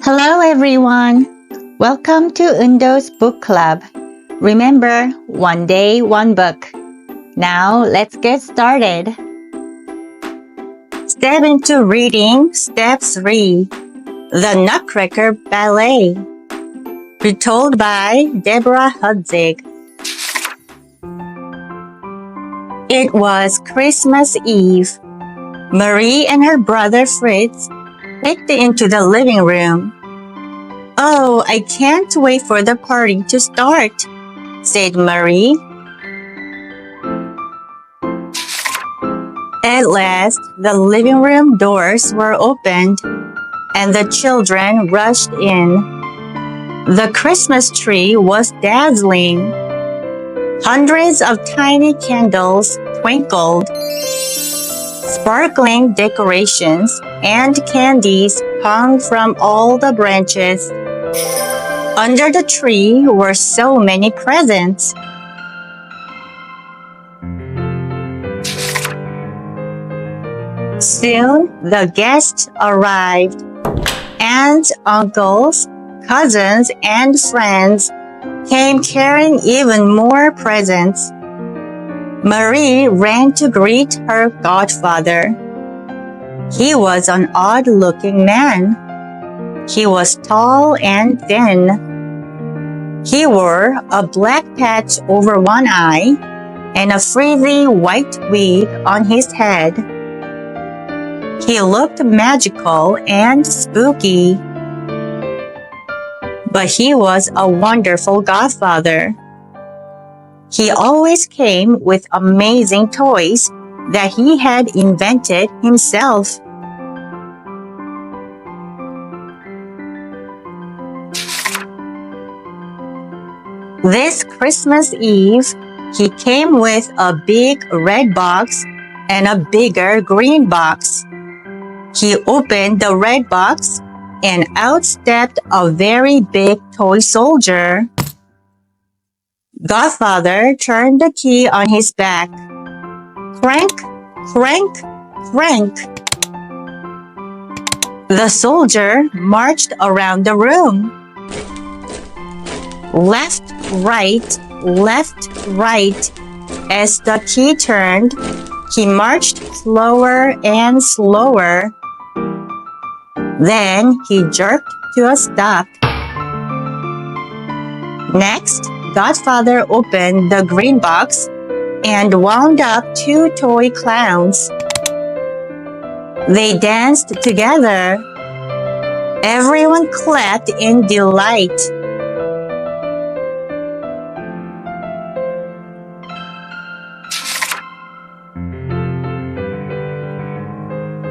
Hello everyone! Welcome to Eundo's Book Club. Remember, one day, one book. Now let's get started. Step into reading, Step 3. The Nutcracker Ballet. Retold by Deborah Hudzig. It was Christmas Eve. Marie and her brother Fritz clicked into the living room. "Oh, I can't wait for the party to start," said Marie. At last, the living room doors were opened, and the children rushed in. The Christmas tree was dazzling. Hundreds of tiny candles twinkled. Sparkling decorations and candies hung from all the branches. Under the tree were so many presents. Soon the guests arrived. Aunts, uncles, cousins, and friends came carrying even more presents. Marie ran to greet her godfather. He was an odd-looking man. He was tall and thin. He wore a black patch over one eye and a frizzy white wig on his head. He looked magical and spooky. But he was a wonderful godfather. He always came with amazing toys that he had invented himself. This Christmas Eve, he came with a big red box and a bigger green box. He opened the red box and out stepped a very big toy soldier. Godfather turned the key on his back. Crank, crank, crank. The soldier marched around the room. Left, right, As the key turned, he marched slower and slower. Then he jerked to a stop. Next, Godfather opened the green box and wound up two toy clowns. They danced together. Everyone clapped in delight.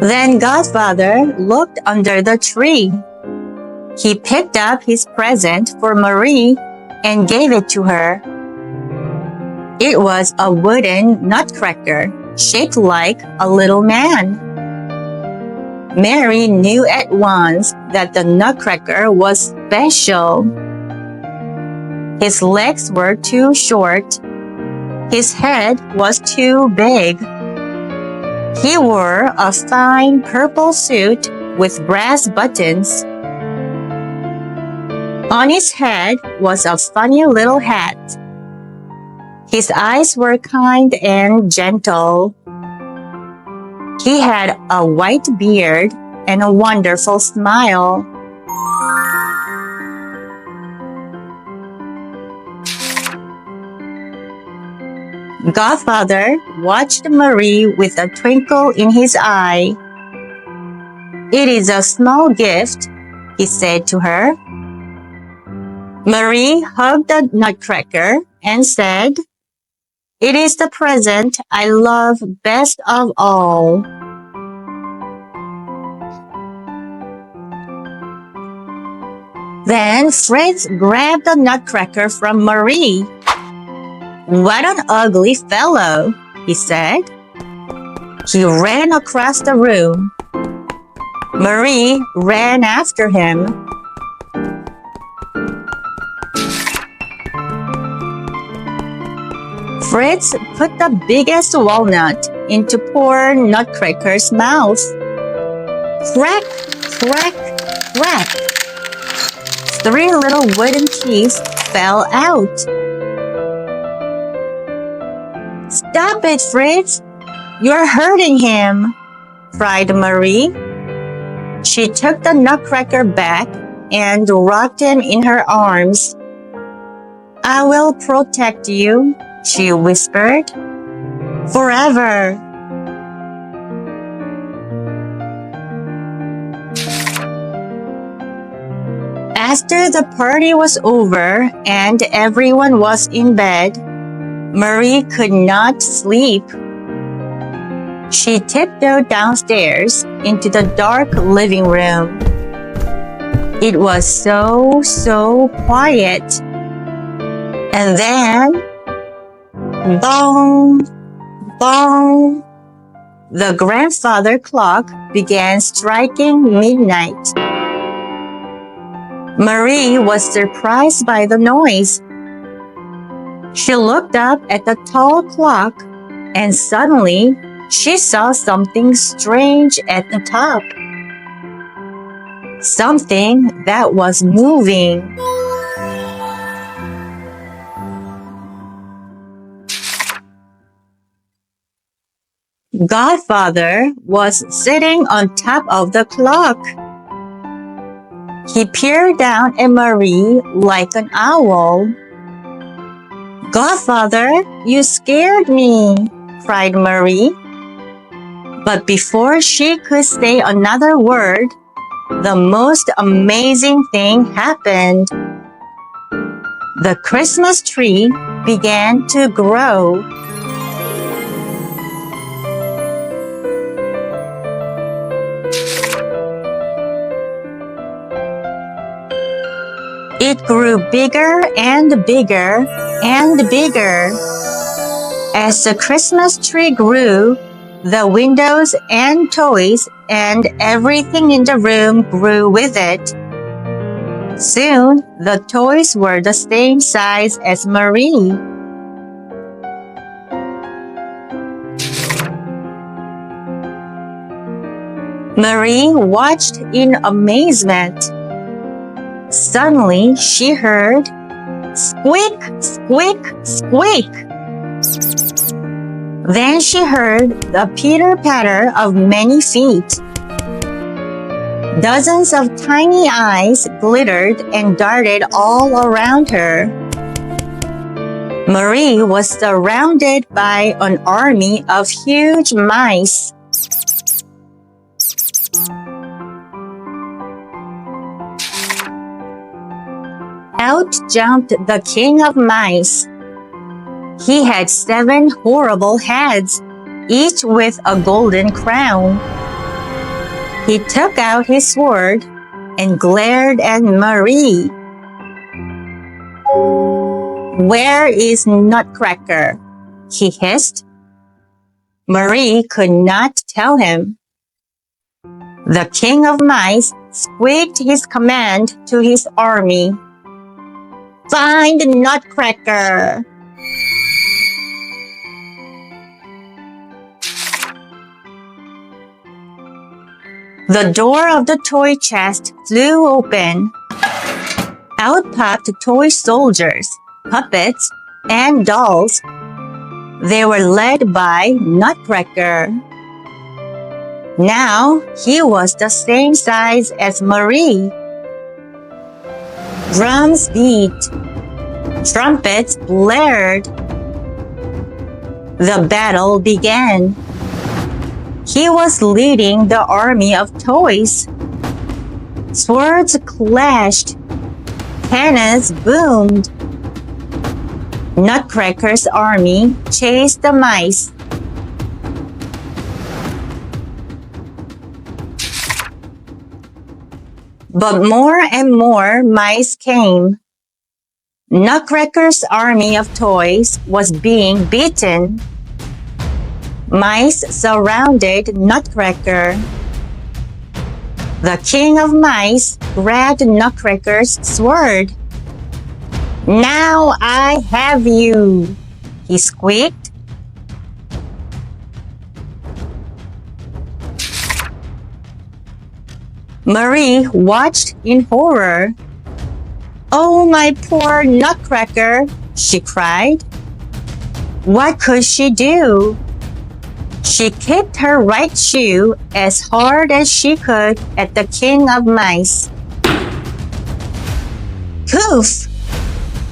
Then Godfather looked under the tree. He picked up his present for Marie and gave it to her. It was a wooden nutcracker shaped like a little man. Mary knew at once that the nutcracker was special. His legs were too short. His head was too big. He wore a fine purple suit with brass buttons. On his head was a funny little hat. His eyes were kind and gentle. He had a white beard and a wonderful smile. Godfather watched Marie with a twinkle in his eye. "It is a small gift," he said to her. Marie hugged the nutcracker and said, "It is the present I love best of all." Then Fritz grabbed the nutcracker from Marie. "What an ugly fellow," he said. He ran across the room. Marie ran after him. Fritz put the biggest walnut into poor Nutcracker's mouth. Crack, crack, crack. 3 little wooden keys fell out. "Stop it, Fritz! You're hurting him!" cried Marie. She took the Nutcracker back and rocked him in her arms. "I will protect you," she whispered. "Forever." After the party was over and everyone was in bed, Marie could not sleep. She tiptoed downstairs into the dark living room. It was so quiet. And then, bong, bong, the grandfather clock began striking midnight. Marie was surprised by the noise. She looked up at the tall clock and suddenly she saw something strange at the top. Something that was moving. Godfather was sitting on top of the clock. He peered down at Marie like an owl. "Godfather, you scared me," cried Marie. But before she could say another word, the most amazing thing happened. The Christmas tree began to grow. It grew bigger and bigger and bigger. As the Christmas tree grew, the windows and toys and everything in the room grew with it. Soon, the toys were the same size as Marie. Marie watched in amazement. Suddenly, she heard squeak, squeak, squeak. Then she heard the pitter-patter of many feet. Dozens of tiny eyes glittered and darted all around her. Marie was surrounded by an army of huge mice. Out jumped the king of mice. He had 7 horrible heads, each with a golden crown. He took out his sword and glared at Marie. "Where is Nutcracker?" he hissed. Marie could not tell him. The king of mice squeaked his command to his army. "Find Nutcracker!" The door of the toy chest flew open. Out popped toy soldiers, puppets, and dolls. They were led by Nutcracker. Now he was the same size as Marie. Drums beat. Trumpets blared. The battle began. He was leading the army of toys. Swords clashed. Cannons boomed. Nutcracker's army chased the mice. But more and more mice came. Nutcracker's army of toys was being beaten. Mice surrounded Nutcracker. The king of mice grabbed Nutcracker's sword. "Now I have you," he squeaked. Marie watched in horror. "Oh, my poor Nutcracker," she cried. What could she do? She kicked her right shoe as hard as she could at the king of mice. Poof!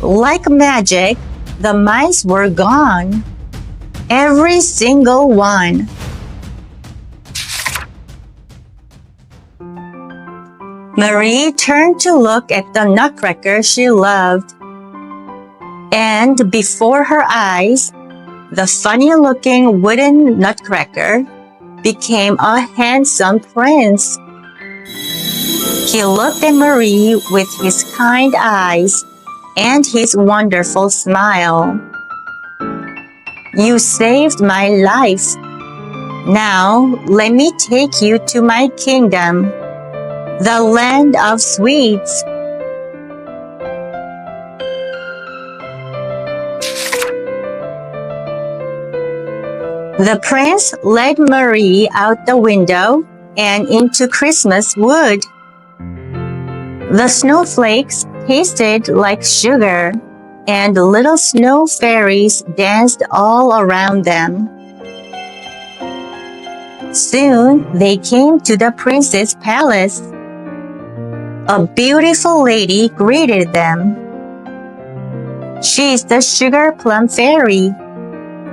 Like magic, the mice were gone. Every single one. Marie turned to look at the Nutcracker she loved. And before her eyes, the funny-looking wooden Nutcracker became a handsome prince. He looked at Marie with his kind eyes and his wonderful smile. "You saved my life. Now let me take you to my kingdom, the land of sweets." The prince led Marie out the window and into Christmas wood. The snowflakes tasted like sugar, and little snow fairies danced all around them. Soon they came to the prince's palace. A beautiful lady greeted them. "She's the sugar plum fairy,"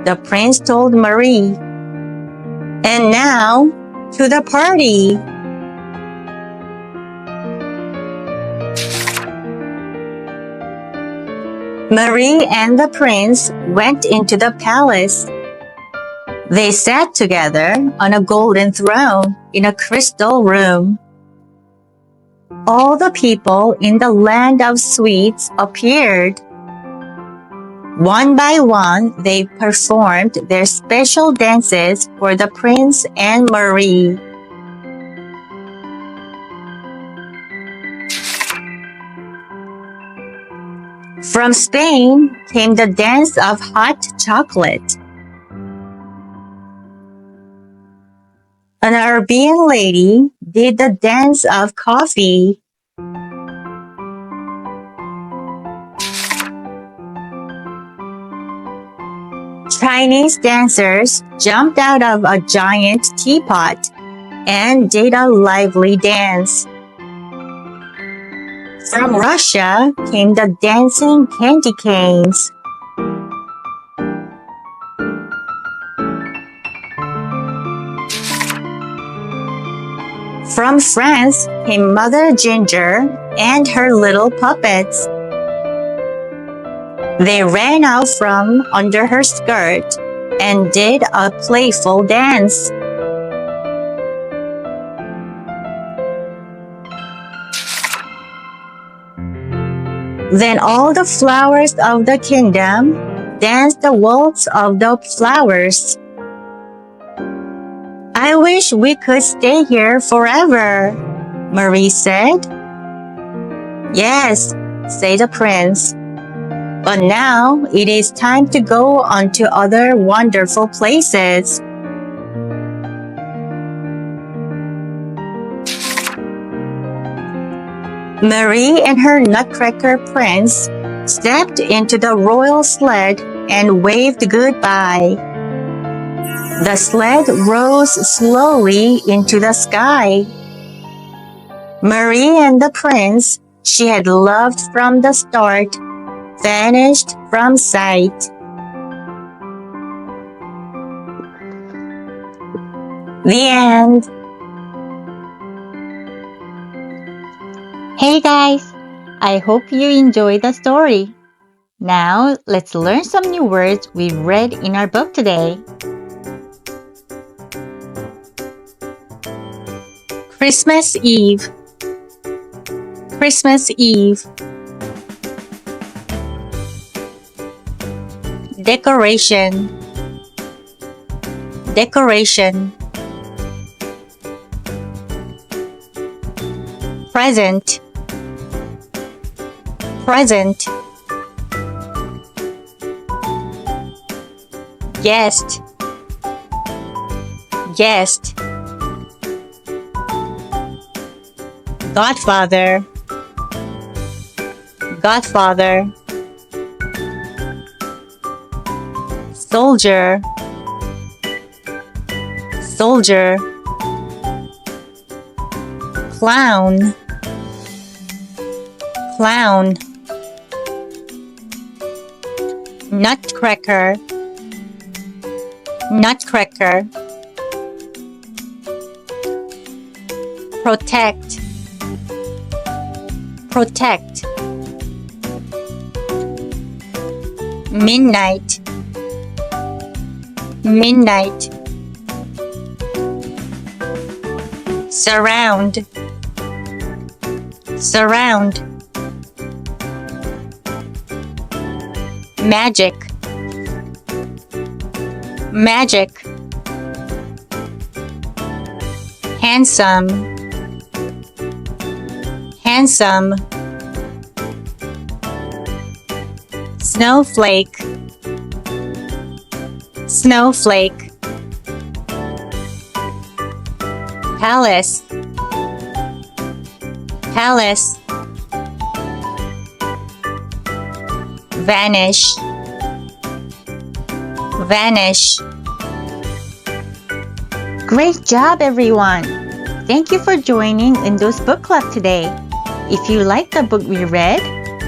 the prince told Marie. "And now, to the party." Marie and the prince went into the palace. They sat together on a golden throne in a crystal room. All the people in the land of sweets appeared. One by one, they performed their special dances for the prince and Marie. From Spain came the dance of hot chocolate. An Arabian lady did the dance of coffee. Chinese dancers jumped out of a giant teapot and did a lively dance. From Russia came the dancing candy canes. From France came Mother Ginger and her little puppets. They ran out from under her skirt and did a playful dance. Then all the flowers of the kingdom danced the waltz of the flowers. "I wish we could stay here forever," Marie said. "Yes," said the prince. "But now it is time to go on to other wonderful places." Marie and her Nutcracker prince stepped into the royal sled and waved goodbye. The sled rose slowly into the sky. Marie and the prince she had loved from the start vanished from sight. The end. Hey guys, I hope you enjoyed the story. Now let's learn some new words we read in our book today. Christmas Eve. Christmas Eve. Decoration. Decoration. Present. Present. Guest. Guest. Godfather. godfather, soldier, soldier, clown, clown, nutcracker, nutcracker, protect, protect, midnight, midnight, surround, surround, magic, magic, handsome, handsome, snowflake, snowflake, palace, palace, vanish, vanish. Great job, everyone! Thank you for joining Eundo's book club today. If you like the book we read,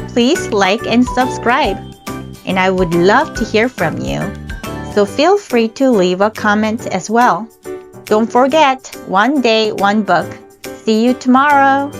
please like and subscribe. And I would love to hear from you. So feel free to leave a comment as well. Don't forget, one day, one book. See you tomorrow!